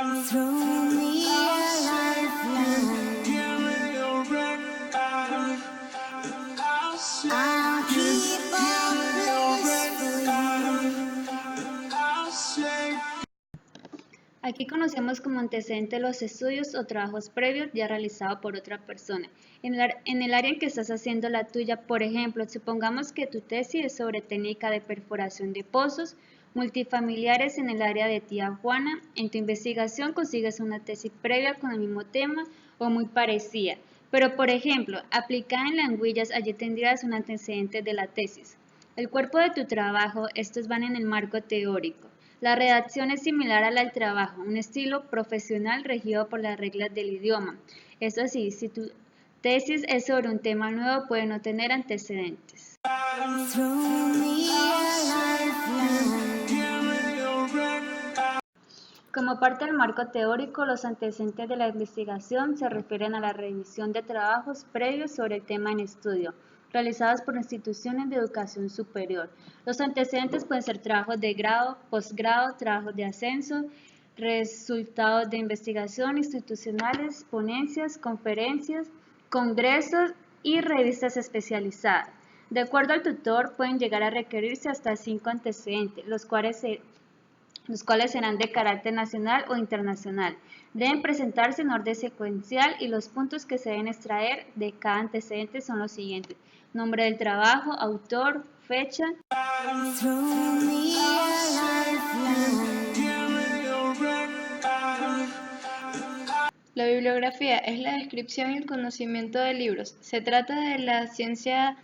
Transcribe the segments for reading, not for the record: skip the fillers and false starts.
Throw me a lifeline. I'll keep on Aquí conocemos como antecedente los estudios o trabajos previos ya realizados por otra persona. En el área en que estás haciendo la tuya, por ejemplo, supongamos que tu tesis es sobre técnica de perforación de pozos multifamiliares en el área de Tía Juana. En tu investigación consigues una tesis previa con el mismo tema o muy parecida. Pero, por ejemplo, aplicada en Languillas, allí tendrías un antecedente de la tesis. El cuerpo de tu trabajo, estos van en el marco teórico. La redacción es similar a la del trabajo, un estilo profesional regido por las reglas del idioma. Eso sí, si tu tesis es sobre un tema nuevo, puede no tener antecedentes. Como parte del marco teórico, los antecedentes de la investigación se refieren a la revisión de trabajos previos sobre el tema en estudio, realizados por instituciones de educación superior. Los antecedentes pueden ser trabajos de grado, posgrado, trabajos de ascenso, resultados de investigación institucionales, ponencias, conferencias, congresos y revistas especializadas. De acuerdo al tutor, pueden llegar a requerirse hasta 5 antecedentes, los cuales serán de carácter nacional o internacional. Deben presentarse en orden secuencial y los puntos que se deben extraer de cada antecedente son los siguientes: nombre del trabajo, autor, fecha. La bibliografía es la descripción y el conocimiento de libros. Se trata de la ciencia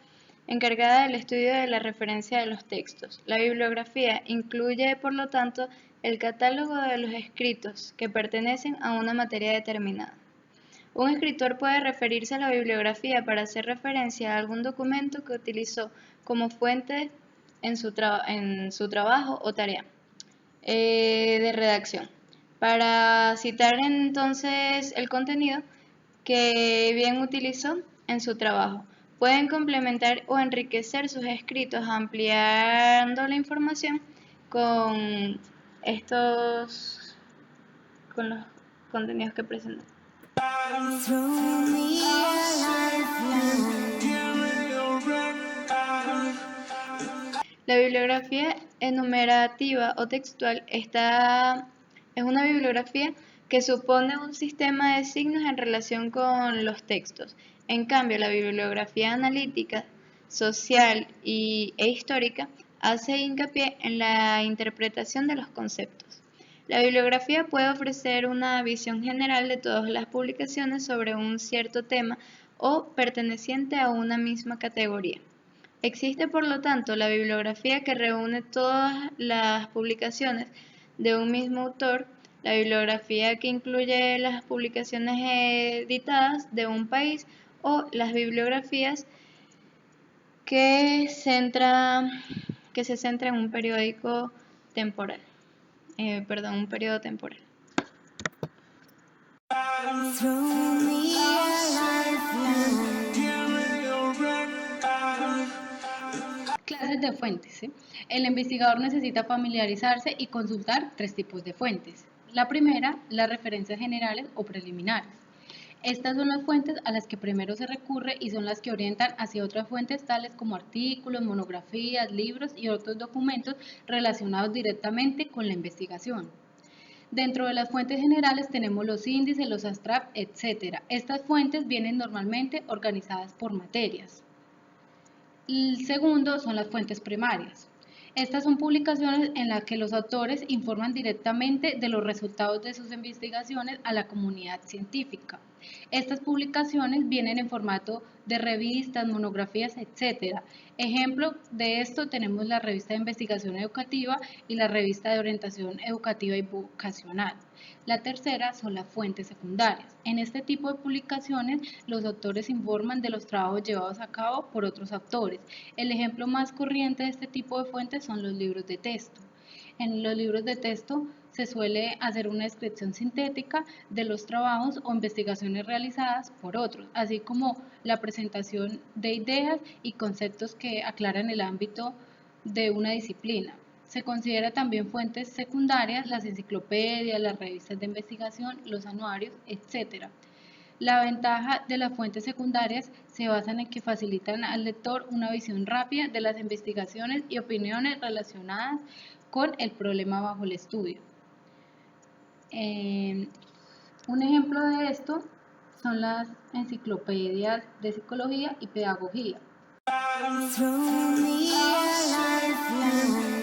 encargada del estudio de la referencia de los textos. La bibliografía incluye, por lo tanto, el catálogo de los escritos que pertenecen a una materia determinada. Un escritor puede referirse a la bibliografía para hacer referencia a algún documento que utilizó como fuente en su trabajo o tarea de redacción, para citar entonces el contenido que bien utilizó en su trabajo. Pueden complementar o enriquecer sus escritos ampliando la información con los contenidos que presentan. La bibliografía enumerativa o textual es una bibliografía que supone un sistema de signos en relación con los textos. En cambio, la bibliografía analítica, social e histórica hace hincapié en la interpretación de los conceptos. La bibliografía puede ofrecer una visión general de todas las publicaciones sobre un cierto tema o perteneciente a una misma categoría. Existe, por lo tanto, la bibliografía que reúne todas las publicaciones de un mismo autor, la bibliografía que incluye las publicaciones editadas de un país o las bibliografías que se centra en un periodo temporal. Clases de fuentes. ¿Sí? El investigador necesita familiarizarse y consultar 3 tipos de fuentes. La primera, las referencias generales o preliminares. Estas son las fuentes a las que primero se recurre y son las que orientan hacia otras fuentes tales como artículos, monografías, libros y otros documentos relacionados directamente con la investigación. Dentro de las fuentes generales tenemos los índices, los abstracts, etc. Estas fuentes vienen normalmente organizadas por materias. El segundo son las fuentes primarias. Estas son publicaciones en las que los autores informan directamente de los resultados de sus investigaciones a la comunidad científica. Estas publicaciones vienen en formato de revistas, monografías, etc. Ejemplo de esto tenemos la revista de investigación educativa y la revista de orientación educativa y vocacional. La tercera son las fuentes secundarias. En este tipo de publicaciones, los autores informan de los trabajos llevados a cabo por otros autores. El ejemplo más corriente de este tipo de fuentes son los libros de texto. En los libros de texto se suele hacer una descripción sintética de los trabajos o investigaciones realizadas por otros, así como la presentación de ideas y conceptos que aclaran el ámbito de una disciplina. Se considera también fuentes secundarias las enciclopedias, las revistas de investigación, los anuarios, etc. La ventaja de las fuentes secundarias se basa en que facilitan al lector una visión rápida de las investigaciones y opiniones relacionadas con el problema bajo el estudio. Un ejemplo de esto son las enciclopedias de psicología y pedagogía. Through me a lifeline.